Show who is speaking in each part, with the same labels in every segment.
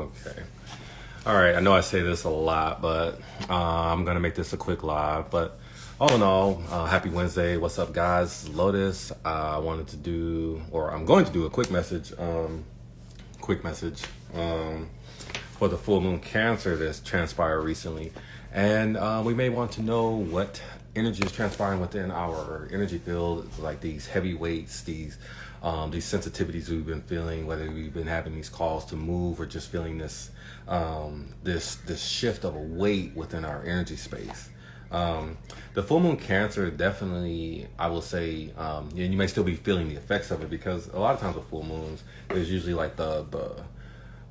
Speaker 1: Okay. All right. I know I say this a lot, but I'm going to make this a quick live. But all in all, happy Wednesday. What's up, guys? Lotus. I wanted to do, or I'm going to do a quick message. For the full moon Cancer that's transpired recently. And we may want to know what energy is transpiring within our energy field, like these heavy weights, these sensitivities we've been feeling, whether we've been having these calls to move or just feeling this shift of a weight within our energy space. The full moon Cancer definitely, I will say, and you may still be feeling the effects of it, because a lot of times with full moons, there's usually like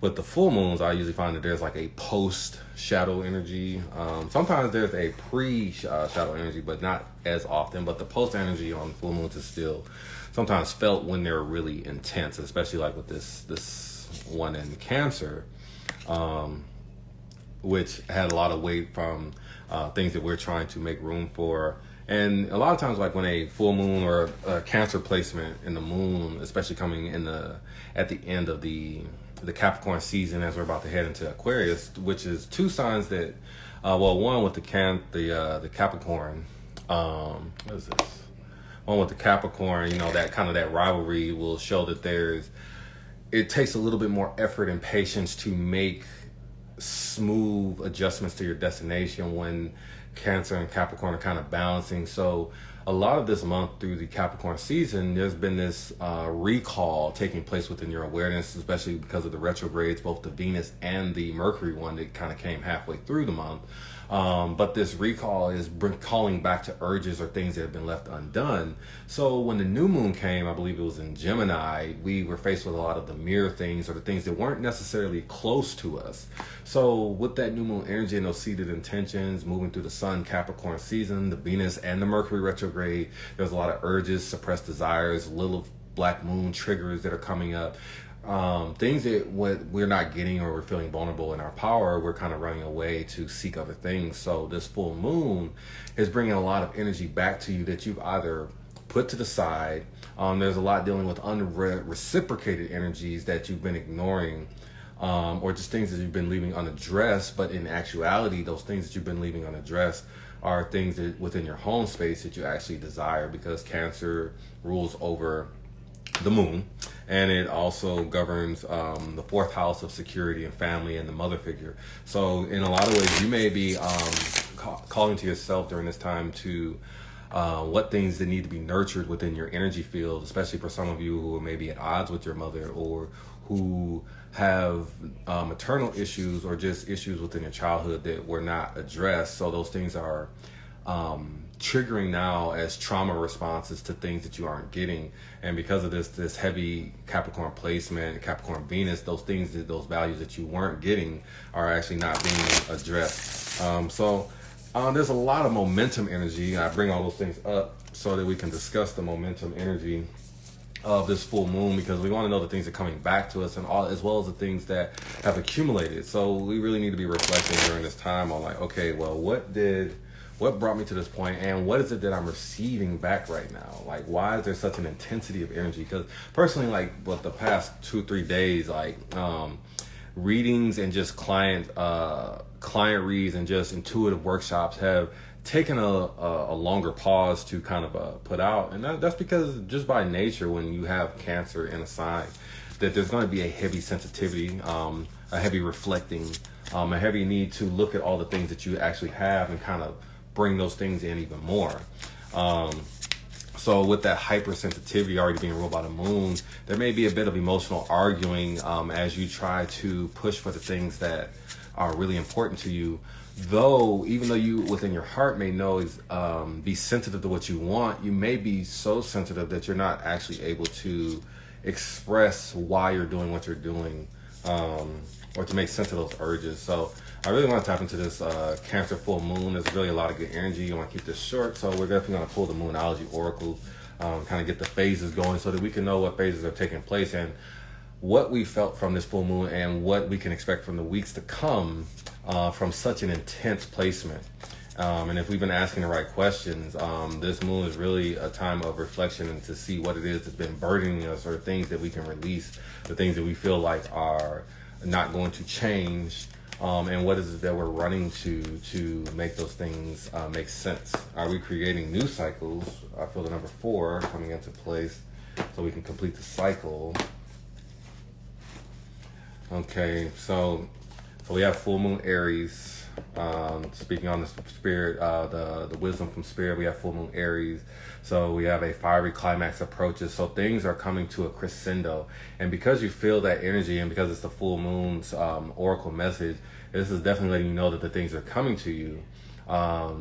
Speaker 1: with the full moons, I usually find that there's like a post shadow energy. Sometimes there's a pre shadow energy, but not as often. But the post energy on full moons is still sometimes felt when they're really intense, especially like with this one in Cancer, which had a lot of weight from things that we're trying to make room for. And a lot of times, like when a full moon or a Cancer placement in the moon, especially coming at the end of the Capricorn season, as we're about to head into Aquarius, which is two signs that, one with the Capricorn, what is this? One with the Capricorn, that kind of that rivalry will show that it takes a little bit more effort and patience to make smooth adjustments to your destination when Cancer and Capricorn are kind of balancing. So a lot of this month through the Capricorn season, there's been this recall taking place within your awareness, especially because of the retrogrades, both the Venus and the Mercury one that kind of came halfway through the month. But this recall is calling back to urges or things that have been left undone. So when the new moon came, I believe it was in Gemini, we were faced with a lot of the mirror things or the things that weren't necessarily close to us. So with that new moon energy and those seated intentions, moving through the Sun Capricorn season, the Venus and the Mercury retrograde, there's a lot of urges, suppressed desires, little black moon triggers that are coming up. Things that we're not getting or we're feeling vulnerable in our power, we're kind of running away to seek other things. So this full moon is bringing a lot of energy back to you that you've either put to the side. There's a lot dealing with unreciprocated energies that you've been ignoring, or just things that you've been leaving unaddressed. But in actuality, those things that you've been leaving unaddressed are things that within your home space that you actually desire, because Cancer rules over the moon, and it also governs the fourth house of security and family and the mother figure. So in a lot of ways, you may be calling to yourself during this time to what things that need to be nurtured within your energy field, especially for some of you who may be at odds with your mother, or who have maternal issues or just issues within your childhood that were not addressed. So those things are triggering now as trauma responses to things that you aren't getting. And because of this heavy Capricorn placement, Capricorn Venus, those values that you weren't getting are actually not being addressed. So there's a lot of momentum energy. I bring all those things up so that we can discuss the momentum energy of this full moon, because we want to know the things that are coming back to us, and all, as well as the things that have accumulated. So we really need to be reflecting during this time on, like, okay, well, what brought me to this point, and what is it that I'm receiving back right now? Like, why is there such an intensity of energy? Because personally, like, the past 2-3 days, like, readings and just client reads and just intuitive workshops have taken a longer pause to kind of put out. And that's because just by nature, when you have Cancer in a sign, that there's going to be a heavy sensitivity, a heavy reflecting, a heavy need to look at all the things that you actually have and kind of bring those things in even more. So with that hypersensitivity already being ruled by the moon, there may be a bit of emotional arguing as you try to push for the things that are really important to you. Even though you within your heart may know be sensitive to what you want, you may be so sensitive that you're not actually able to express why you're doing what you're doing, or to make sense of those urges. So I really want to tap into this Cancer full moon. There's really a lot of good energy. I want to keep this short, so we're definitely going to pull the Moonology Oracle, kind of get the phases going so that we can know what phases are taking place and what we felt from this full moon and what we can expect from the weeks to come from such an intense placement. And if we've been asking the right questions, this moon is really a time of reflection and to see what it is that's been burdening us, or things that we can release, the things that we feel like are not going to change? And what is it that we're running to make those things make sense? Are we creating new cycles? I feel the number 4 coming into place so we can complete the cycle. Okay, so we have full moon Aries. Speaking on the spirit, the wisdom from spirit, we have full moon Aries. So we have a fiery climax approaches. So things are coming to a crescendo. And because you feel that energy and because it's the full moon's oracle message, this is definitely letting you know that the things are coming to you.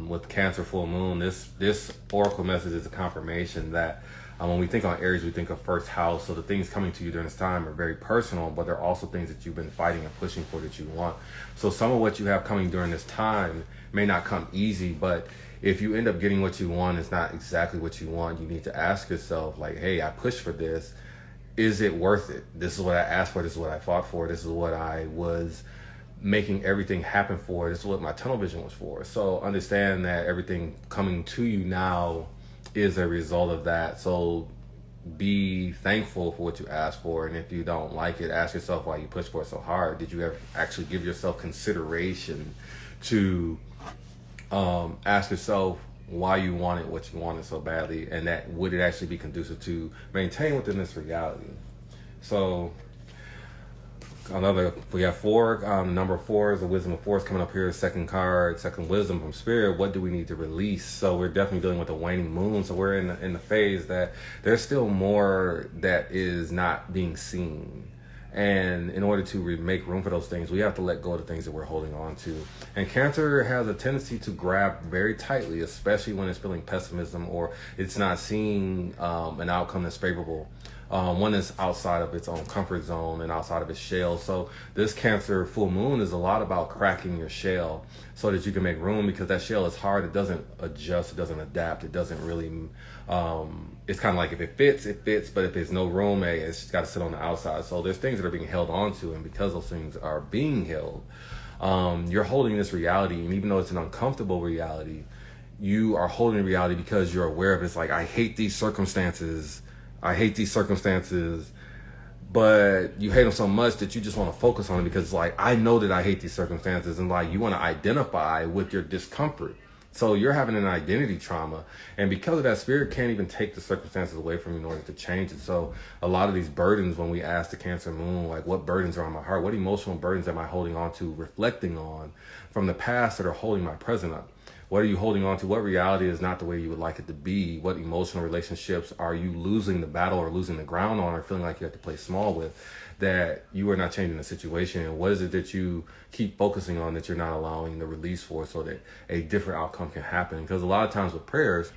Speaker 1: With Cancer full moon, this oracle message is a confirmation that when we think on Aries, we think of first house. So the things coming to you during this time are very personal, but they're also things that you've been fighting and pushing for that you want. So some of what you have coming during this time may not come easy, but if you end up getting what you want, it's not exactly what you want. You need to ask yourself, like, hey, I pushed for this. Is it worth it? This is what I asked for. This is what I fought for. This is what I was making everything happen for. This is what my tunnel vision was for. So understand that everything coming to you now is a result of that. So be thankful for what you asked for, and if you don't like it, ask yourself why you pushed for it so hard. Did you ever actually give yourself consideration to ask yourself why you wanted what you wanted so badly, and that would it actually be conducive to maintain within this reality? So we have 4. Number 4 is the wisdom of force coming up here. Second card, second wisdom from spirit. What do we need to release? So we're definitely dealing with the waning moon. So we're in the phase that there's still more that is not being seen. And in order to make room for those things, we have to let go of the things that we're holding on to. And Cancer has a tendency to grab very tightly, especially when it's feeling pessimism or it's not seeing an outcome that's favorable. One is outside of its own comfort zone and outside of its shell. So this Cancer full moon is a lot about cracking your shell so that you can make room, because that shell is hard. It doesn't adjust. It doesn't adapt. It doesn't really, it's kind of like if it fits, it fits. But if there's no room, it's just got to sit on the outside. So there's things that are being held onto. And because those things are being held, you're holding this reality. And even though it's an uncomfortable reality, you are holding reality because you're aware of it. It's like, I hate these circumstances, but you hate them so much that you just want to focus on it because, like, I know that I hate these circumstances, and like you want to identify with your discomfort. So you're having an identity trauma, and because of that, spirit can't even take the circumstances away from you in order to change it. So a lot of these burdens, when we ask the Cancer moon, like, what burdens are on my heart? What emotional burdens am I holding on to, reflecting on from the past that are holding my present up? What are you holding on to? What reality is not the way you would like it to be? What emotional relationships are you losing the battle or losing the ground on, or feeling like you have to play small with, that you are not changing the situation? And what is it that you keep focusing on that you're not allowing the release for, so that a different outcome can happen? Because a lot of times with prayers,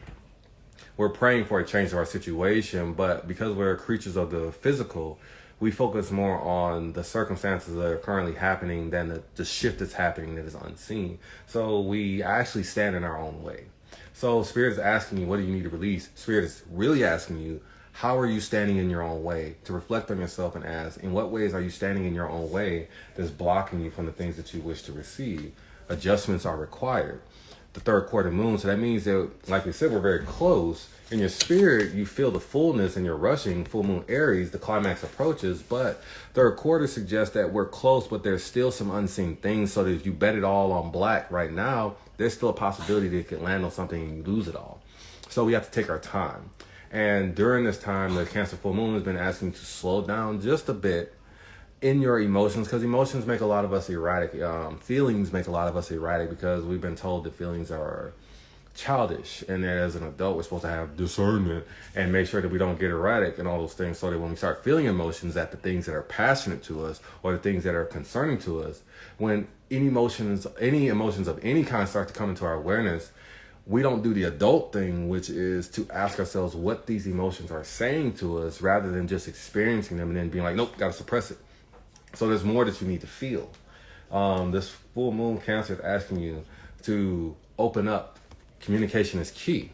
Speaker 1: we're praying for a change of our situation, but because we're creatures of the physical, we focus more on the circumstances that are currently happening than the shift that's happening that is unseen. So we actually stand in our own way. So Spirit is asking you, what do you need to release? Spirit is really asking you, how are you standing in your own way? To reflect on yourself and ask, in what ways are you standing in your own way that's blocking you from the things that you wish to receive? Adjustments are required. The third quarter moon, so that means that, like we said, we're very close. In your spirit, you feel the fullness and you're rushing. Full moon Aries, the climax approaches, but third quarter suggests that we're close, but there's still some unseen things. So that if you bet it all on black right now, there's still a possibility that it could land on something and you lose it all. So we have to take our time. And during this time, the Cancer full moon has been asking you to slow down just a bit in your emotions, because emotions make a lot of us erratic. Feelings make a lot of us erratic because we've been told that feelings are childish, and that as an adult we're supposed to have discernment and make sure that we don't get erratic and all those things, so that when we start feeling emotions, that the things that are passionate to us or the things that are concerning to us, when any emotions of any kind start to come into our awareness, we don't do the adult thing, which is to ask ourselves what these emotions are saying to us, rather than just experiencing them and then being like, nope, gotta suppress it. So there's more that you need to feel. This full moon Cancer is asking you to open up. Communication is key.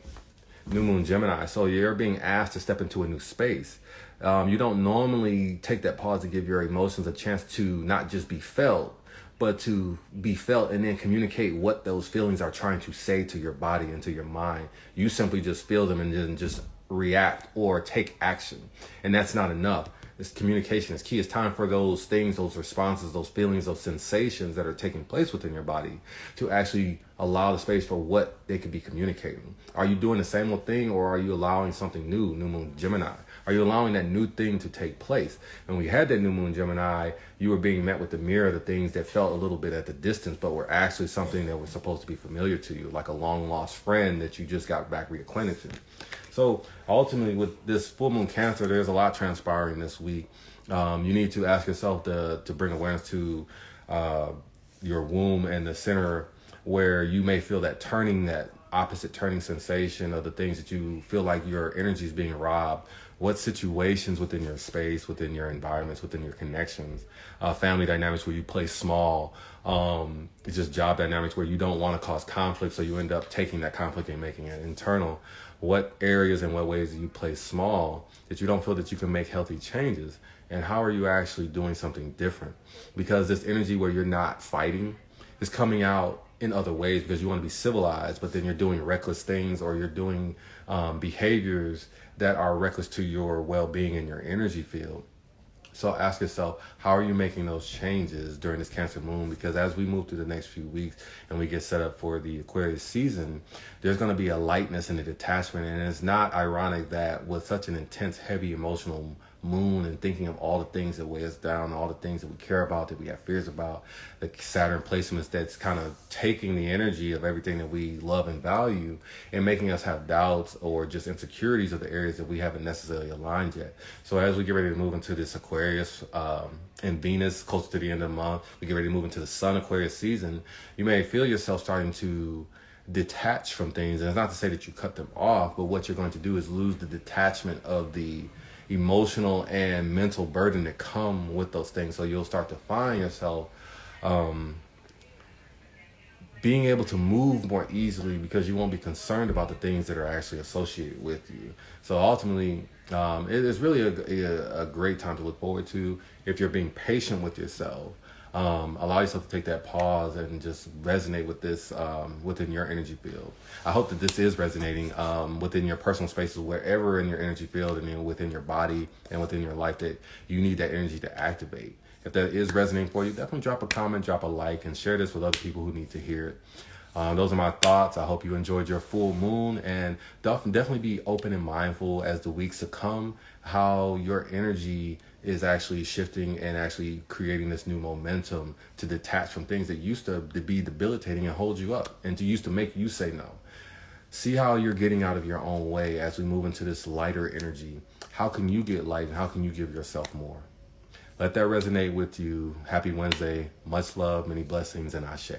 Speaker 1: New moon Gemini. So you're being asked to step into a new space. You don't normally take that pause to give your emotions a chance to not just be felt, but to be felt and then communicate what those feelings are trying to say to your body and to your mind. You simply just feel them and then just react or take action. And that's not enough. This communication is key. It's time for those things, those responses, those feelings, those sensations that are taking place within your body to actually allow the space for what they could be communicating. Are you doing the same old thing, or are you allowing something new, new moon Gemini? Are you allowing that new thing to take place? When we had that new moon Gemini, you were being met with the mirror of the things that felt a little bit at the distance, but were actually something that was supposed to be familiar to you, like a long lost friend that you just got back reacquainted to. So ultimately, with this full moon Cancer, there's a lot transpiring this week. You need to ask yourself to bring awareness to your womb and the center where you may feel that opposite turning sensation of the things that you feel like your energy is being robbed. What situations within your space, within your environments, within your connections, family dynamics where you play small, it's just job dynamics where you don't want to cause conflict, so you end up taking that conflict and making it internal. What areas and what ways do you play small that you don't feel that you can make healthy changes? And how are you actually doing something different? Because this energy where you're not fighting is coming out in other ways because you want to be civilized, but then you're doing reckless things, or you're doing behaviors that are reckless to your well-being and your energy field. So ask yourself, how are you making those changes during this Cancer moon? Because as we move through the next few weeks and we get set up for the Aquarius season, there's going to be a lightness and a detachment. And it's not ironic that with such an intense, heavy emotional moon and thinking of all the things that weigh us down, all the things that we care about, that we have fears about, the Saturn placements that's kind of taking the energy of everything that we love and value and making us have doubts or just insecurities of the areas that we haven't necessarily aligned yet. So as we get ready to move into this Aquarius and Venus closer to the end of the month, we get ready to move into the Sun Aquarius season, you may feel yourself starting to detach from things. And it's not to say that you cut them off, but what you're going to do is lose the detachment of the emotional and mental burden that come with those things. So you'll start to find yourself being able to move more easily because you won't be concerned about the things that are actually associated with you. So ultimately, it is really a great time to look forward to if you're being patient with yourself. Allow yourself to take that pause and just resonate with this within your energy field. I hope that this is resonating within your personal spaces, wherever in your energy field and within your body and within your life that you need that energy to activate. If that is resonating for you, definitely drop a comment, drop a like, and share this with other people who need to hear it. Those are my thoughts. I hope you enjoyed your full moon, and definitely be open and mindful as the weeks to come, how your energy is actually shifting and actually creating this new momentum to detach from things that used to be debilitating and hold you up and used to make you say no. See how you're getting out of your own way as we move into this lighter energy. How can you get light, and how can you give yourself more? Let that resonate with you. Happy Wednesday. Much love, many blessings, and ashe.